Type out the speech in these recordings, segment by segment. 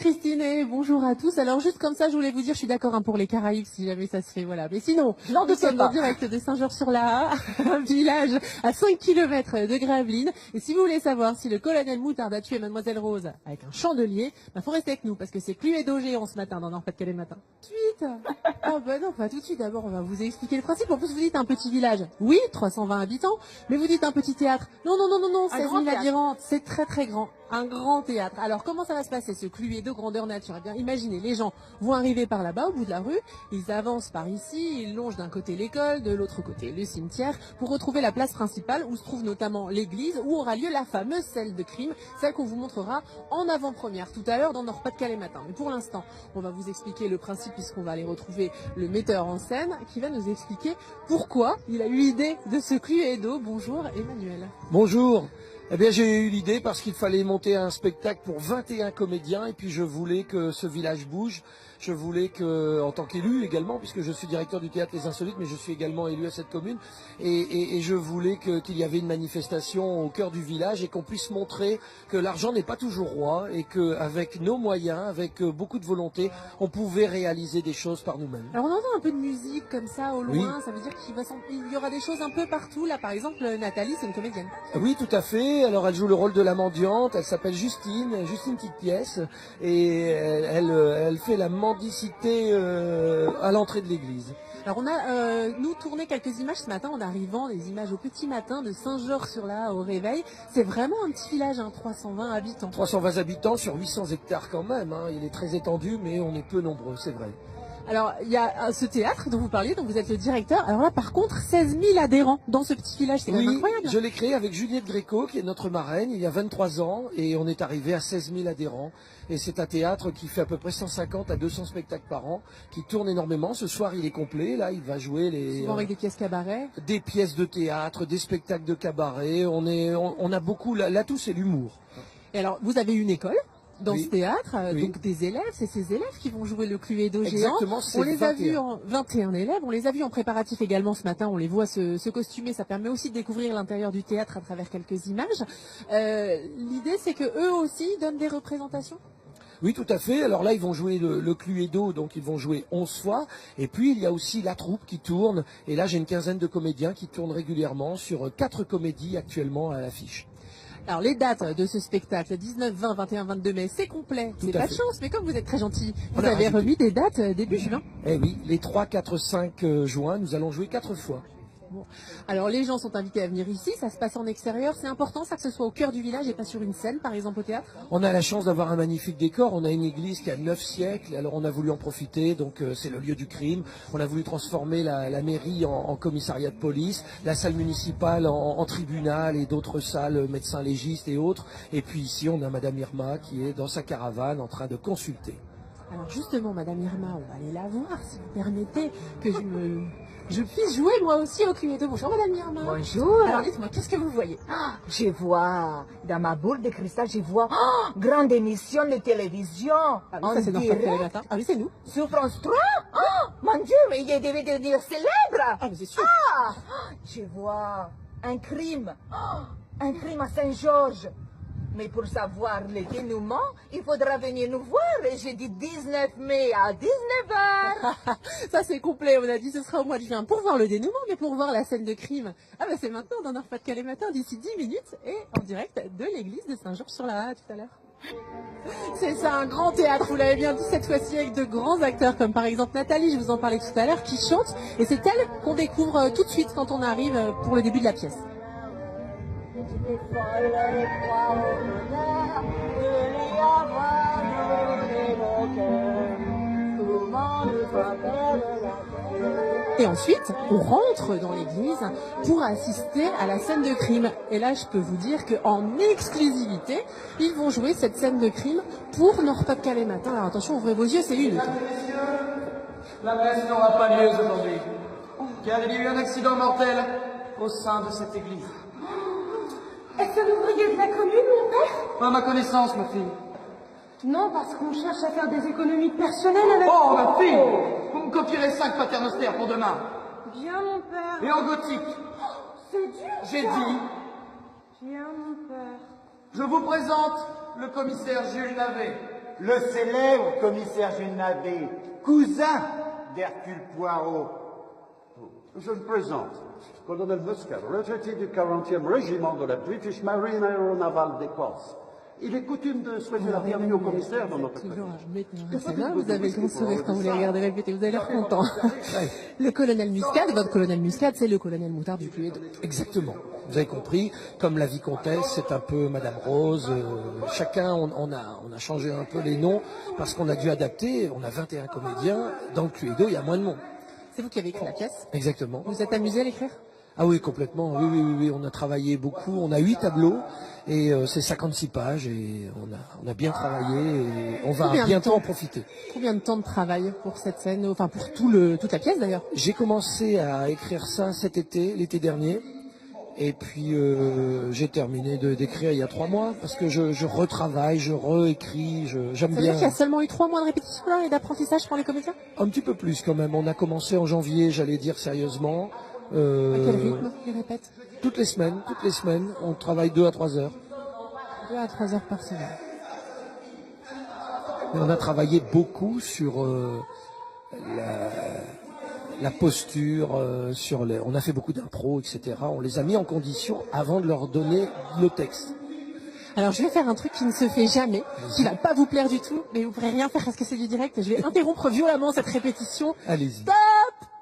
Christine et bonjour à tous. Alors juste comme ça, je voulais vous dire, je suis d'accord pour les Caraïbes si jamais ça se fait, voilà. Mais sinon, nous sommes en direct de Saint-Georges-sur-Laha, un village à 5 km de Gravelines. Et si vous voulez savoir si le colonel Moutarde a tué Mademoiselle Rose avec un chandelier, faut rester avec nous parce que c'est Cluedo géant ce matin dans Nord-Pas-de-Calais matin. Tout de suite. Ah bah non, pas tout de suite. D'abord, on va vous expliquer le principe. En plus, vous dites un petit village. Oui, 320 habitants. Mais vous dites un petit théâtre. Non, 16 000 adhérents. C'est très très grand. Un grand théâtre. Alors comment ça va se passer ce Cluedo grandeur nature? Eh bien, imaginez, les gens vont arriver par là-bas au bout de la rue, ils avancent par ici, ils longent d'un côté l'école, de l'autre côté le cimetière, pour retrouver la place principale où se trouve notamment l'église où aura lieu la fameuse scène de crime, celle qu'on vous montrera en avant-première tout à l'heure dans Nord-Pas-de-Calais matin. Mais pour l'instant, on va vous expliquer le principe puisqu'on va aller retrouver le metteur en scène qui va nous expliquer pourquoi il a eu l'idée de ce Cluedo. Bonjour Emmanuel. Bonjour. Eh bien, j'ai eu l'idée parce qu'il fallait monter un spectacle pour 21 comédiens et puis je voulais que ce village bouge. Je voulais que, en tant qu'élu également, puisque je suis directeur du théâtre Les Insolites, mais je suis également élu à cette commune, et je voulais qu'il y avait une manifestation au cœur du village et qu'on puisse montrer que l'argent n'est pas toujours roi et qu'avec nos moyens, avec beaucoup de volonté, on pouvait réaliser des choses par nous-mêmes. Alors on entend un peu de musique comme ça au loin, oui. Ça veut dire qu'il y aura des choses un peu partout. Là par exemple, Nathalie, c'est une comédienne. Oui, tout à fait. Alors elle joue le rôle de la mendiante, elle s'appelle Justine Petite Pièce, et elle fait la mendicité à l'entrée de l'église. Alors on a, nous, tourné quelques images ce matin en arrivant, des images au petit matin de Saint-Georges-sur-Laha au réveil. C'est vraiment un petit village, 320 habitants. 320 habitants sur 800 hectares quand même, il est très étendu, mais on est peu nombreux, c'est vrai. Alors, il y a ce théâtre dont vous parliez, dont vous êtes le directeur. Alors là, par contre, 16 000 adhérents dans ce petit village, c'est quand même incroyable. Oui, je l'ai créé avec Juliette Gréco, qui est notre marraine, il y a 23 ans, et on est arrivé à 16 000 adhérents. Et c'est un théâtre qui fait à peu près 150 à 200 spectacles par an, qui tourne énormément. Ce soir, il est complet, là, il va jouer souvent avec des pièces cabaret. Des pièces de théâtre, des spectacles de cabaret. On a beaucoup, l'atout, c'est l'humour. Et alors, vous avez une école dans ce théâtre, oui. Donc des élèves, c'est ces élèves qui vont jouer le Cluedo géant. Exactement, c'est 21 élèves, on les a vus en préparatif également ce matin, on les voit se costumer, ça permet aussi de découvrir l'intérieur du théâtre à travers quelques images. L'idée c'est que eux aussi donnent des représentations. Oui, tout à fait. Alors là, ils vont jouer le Cluedo, donc ils vont jouer 11 fois. Et puis, il y a aussi la troupe qui tourne. Et là, j'ai une quinzaine de comédiens qui tournent régulièrement sur 4 comédies actuellement à l'affiche. Alors les dates de ce spectacle, 19, 20, 21, 22 mai, c'est complet. C'est pas de chance, mais comme vous êtes très gentil, vous avez remis des dates début juin. Eh oui, les 3, 4, 5 juin, nous allons jouer 4 fois. Bon. Alors les gens sont invités à venir ici, ça se passe en extérieur, c'est important ça que ce soit au cœur du village et pas sur une scène par exemple au théâtre? On a la chance d'avoir un magnifique décor, on a une église qui a 9 siècles, alors on a voulu en profiter, donc c'est le lieu du crime, on a voulu transformer la mairie en commissariat de police, la salle municipale en tribunal et d'autres salles, médecins légistes et autres, et puis ici on a Madame Irma qui est dans sa caravane en train de consulter. Alors justement Madame Irma, on va aller la voir si vous permettez que je puisse jouer moi aussi au Cluedo. Bonjour Madame Irma. Bonjour. Alors dites-moi, qu'est-ce que vous voyez? Je vois, dans ma boule de cristal, je vois grande émission de télévision. Ah oui, ça c'est Nord-Pas-de-Calais matin. Ah oui, c'est nous. Sur France 3. Mon Dieu, mais il devait devenir célèbre. Ah mais c'est sûr. Je vois un crime à Saint-Georges. Mais pour savoir le dénouement, il faudra venir nous voir le jeudi 19 mai à 19h. Ça c'est complet, on a dit ce sera au mois de juin pour voir le dénouement, mais pour voir la scène de crime. Ah bah c'est maintenant dans Nord-Pas-de-Calais matin, d'ici 10 minutes, et en direct de l'église de Saint-Georges-sur-Laha tout à l'heure. C'est ça, un grand théâtre, vous l'avez bien dit, cette fois-ci avec de grands acteurs, comme par exemple Nathalie, je vous en parlais tout à l'heure, qui chante, et c'est elle qu'on découvre tout de suite quand on arrive pour le début de la pièce. Et ensuite, on rentre dans l'église pour assister à la scène de crime. Et là, je peux vous dire qu'en exclusivité, ils vont jouer cette scène de crime pour Nord-Pas-de-Calais matin. Alors attention, ouvrez vos yeux, c'est une. La messe n'aura pas lieu aujourd'hui, car il y a eu un accident mortel au sein de cette église. Est-ce un ouvrier de la commune, mon père? Pas à ma connaissance, ma fille. Non, parce qu'on cherche à faire des économies personnelles avec... Oh, ma fille! Vous me copierez 5 paternosters pour demain. Bien, mon père. Et en gothique. C'est dur. J'ai dit. Bien, mon père. Je vous présente le commissaire Jules Navet. le célèbre commissaire Genabé, cousin d'Hercule Poirot. Je me présente, colonel Muscat, retraité du 40e régiment de la British Marine Aeronaval d'Écosse. Il est coutume de souhaiter la bienvenue au commissaire dans notre toujours vous avez le grand sourire quand vous les regardez répéter, vous avez l'air content. Le colonel Muscat, votre colonel Muscat, c'est le colonel Moutard du Cluedo. Exactement. Vous avez compris, comme la vicomtesse, c'est un peu Madame Rose. Chacun, on a changé un peu les noms parce qu'on a dû adapter. On a 21 comédiens. Dans le Cluedo, il y a moins de monde. C'est vous qui avez écrit la pièce? Exactement. Vous êtes amusé à l'écrire? Ah oui, complètement. Oui. On a travaillé beaucoup. On a 8 tableaux et c'est 56 pages et on a bien travaillé et on va bientôt en profiter. Combien de temps de travail pour cette scène, enfin pour toute la pièce d'ailleurs? J'ai commencé à écrire ça cet été, l'été dernier. Et puis j'ai terminé d'écrire il y a 3 mois parce que je retravaille, je réécris, j'aime bien. Ça veut dire qu'il y a seulement eu 3 mois de répétition là, et d'apprentissage pour les comédiens? Un petit peu plus quand même. On a commencé en janvier, j'allais dire sérieusement. À quel rythme ils répètent? Toutes les semaines, on travaille 2 à 3 heures. 2 à 3 heures par semaine. Et on a travaillé beaucoup sur la posture, on a fait beaucoup d'impro, etc. On les a mis en condition avant de leur donner le texte. Alors je vais faire un truc qui ne se fait jamais, qui va pas vous plaire du tout, mais vous pourrez rien faire parce que c'est du direct. Je vais interrompre violemment cette répétition. Allez-y. Stop!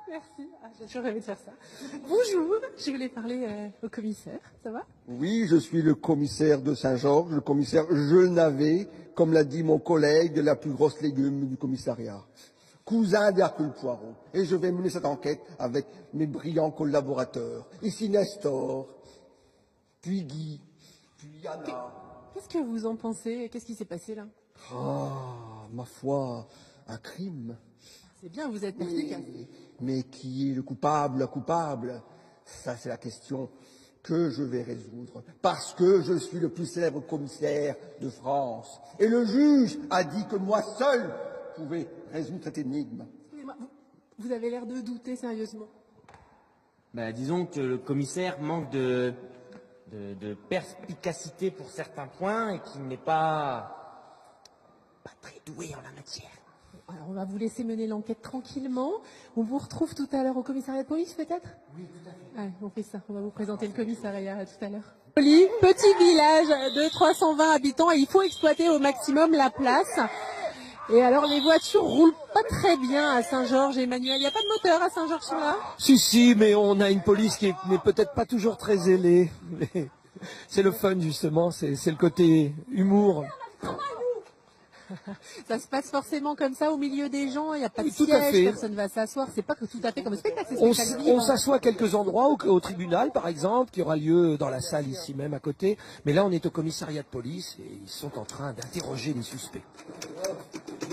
Merci. J'ai toujours rêvé de faire ça. Bonjour, je voulais parler au commissaire, ça va? Oui, je suis le commissaire de Saint-Georges, le commissaire Genavé, comme l'a dit mon collègue, de la plus grosse légume du commissariat. Cousin d'Hercule Poirot. Et je vais mener cette enquête avec mes brillants collaborateurs. Ici Nestor, puis Guy, puis Anna. Qu'est-ce que vous en pensez? Qu'est-ce qui s'est passé là? Ah, ma foi, un crime. C'est bien, vous êtes perspicace. Mais qui est le coupable, la coupable? Ça, c'est la question que je vais résoudre. Parce que je suis le plus célèbre commissaire de France. Et le juge a dit que moi seul pouvais résoudre cette énigme. Excusez-moi, vous avez l'air de douter sérieusement. Disons que le commissaire manque de perspicacité pour certains points et qu'il n'est pas très doué en la matière. Alors on va vous laisser mener l'enquête tranquillement. On vous retrouve tout à l'heure au commissariat de police peut-être? Oui, tout à fait. Allez, on fait ça, on va vous présenter le commissariat tout à l'heure. Petit village de 320 habitants et il faut exploiter au maximum la place. Et alors les voitures roulent pas très bien à Saint-Georges, Emmanuel. Il n'y a pas de moteur à Saint-Georges-sur-Loire? Si, mais on a une police qui n'est peut-être pas toujours très zélée. C'est le fun justement, c'est le côté humour. Ça se passe forcément comme ça au milieu des gens, il n'y a pas de Tout à fait. siège, personne ne va s'asseoir, c'est pas que tout à fait comme un spectacle, c'est spectacle On vivant. s'assoit à quelques endroits, au tribunal par exemple, qui aura lieu dans la salle ici même à côté. Mais là on est au commissariat de police et ils sont en train d'interroger les suspects.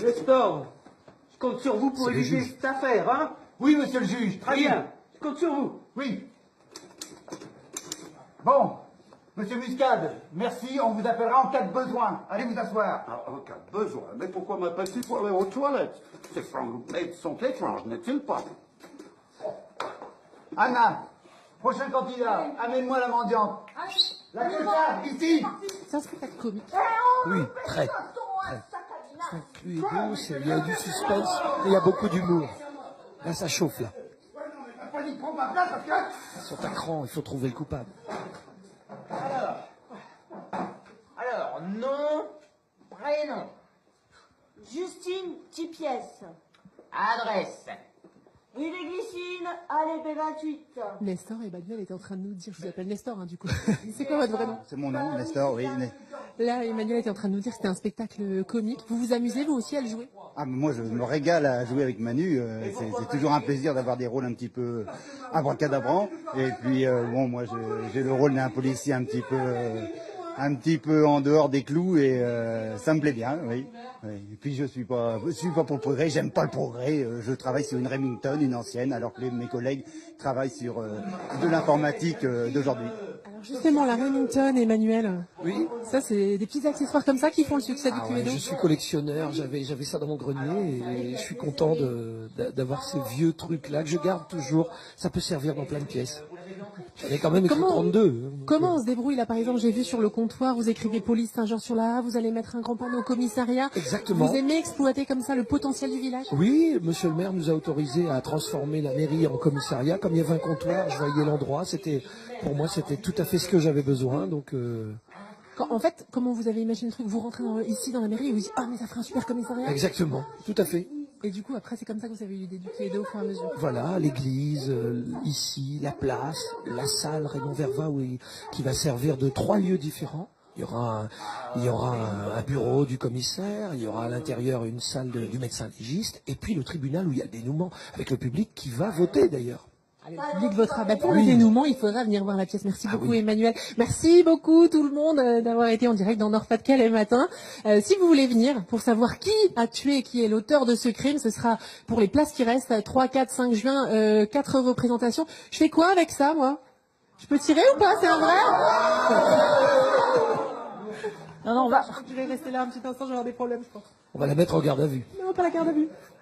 Nestor, je compte sur vous pour C'est le éviter juge. cette affaire, hein? Oui, monsieur le juge. Très bien, je compte sur vous. Oui. Bon, monsieur Muscade, merci, on vous appellera en cas de besoin. Allez vous asseoir. Ah, en cas de besoin. Mais pourquoi m'appelle-t-il pour aller aux toilettes? Ces francs sont étranges, n'est-il pas? Anna, prochain candidat, amène-moi la mendiante. La clochard, ici. C'est un spectacle comique. Oui, très. C'est un Cluedo, il y a du suspense et il y a beaucoup d'humour. Là ça chauffe là. Vas-y, prends ma place parce que... Ils sont à cran, il faut trouver le coupable. Alors, nom, prénom, Justine Tipiès. adresse. Rue des Glycines, allée B28. Nestor et Emmanuel étaient en train de nous dire, je vous appelle Nestor du coup. C'est quoi votre vrai nom? C'est mon nom, Nestor, oui. Là Emmanuel était en train de nous dire que c'était un spectacle comique. Vous vous amusez vous aussi à le jouer? Ah, mais moi, je me régale à jouer avec Manu. C'est toujours un plaisir d'avoir des rôles un petit peu abracadabrants. Et puis, bon, moi, j'ai le rôle d'un policier un petit peu en dehors des clous et ça me plaît bien, oui. Et puis, je suis pas pour le progrès. J'aime pas le progrès. Je travaille sur une Remington, une ancienne, alors que mes collègues travaillent sur de l'informatique d'aujourd'hui. Alors justement la Remington, Emmanuel. Oui. Ça c'est des petits accessoires comme ça qui font le succès du Cluedo. Je suis collectionneur, j'avais ça dans mon grenier et je suis content d'avoir ces vieux trucs là que je garde toujours. Ça peut servir dans plein de pièces. J'en ai quand même écrit 32. Comment on se débrouille là, par exemple, j'ai vu sur le comptoir, vous écrivez police Saint-Georges-sur-la-Haye, vous allez mettre un grand panneau au commissariat. Exactement. Vous aimez exploiter comme ça le potentiel du village? Oui, monsieur le maire nous a autorisé à transformer la mairie en commissariat. Comme il y avait un comptoir, je voyais l'endroit. Pour moi, c'était tout à fait ce que j'avais besoin. Donc, En fait, comment vous avez imaginé le truc? Vous rentrez ici dans la mairie et vous dites, ah mais ça ferait un super commissariat. exactement, tout à fait. Et du coup, après, c'est comme ça que vous avez eu l'idée du Cluedo au fur et à mesure. Voilà, l'église, ici, la place, la salle Raymond Verva qui va servir de 3 lieux différents. Il y aura un bureau du commissaire, il y aura à l'intérieur une salle du médecin légiste, et puis le tribunal où il y a le dénouement, avec le public qui va voter d'ailleurs. Allez, le public votera. Pour le dénouement, il faudra venir voir la pièce. Merci beaucoup, Emmanuel. Merci beaucoup tout le monde d'avoir été en direct dans Nord-Pas-de-Calais matin. Si vous voulez venir pour savoir qui a tué, qui est l'auteur de ce crime, ce sera pour les places qui restent, 3, 4, 5 juin, 4 représentations. Je fais quoi avec ça, moi? Je peux tirer ou pas? C'est un vrai? Non, je vais rester là un petit instant, je vais avoir des problèmes, je pense. On va la mettre en garde à vue. Non, pas la garde à vue.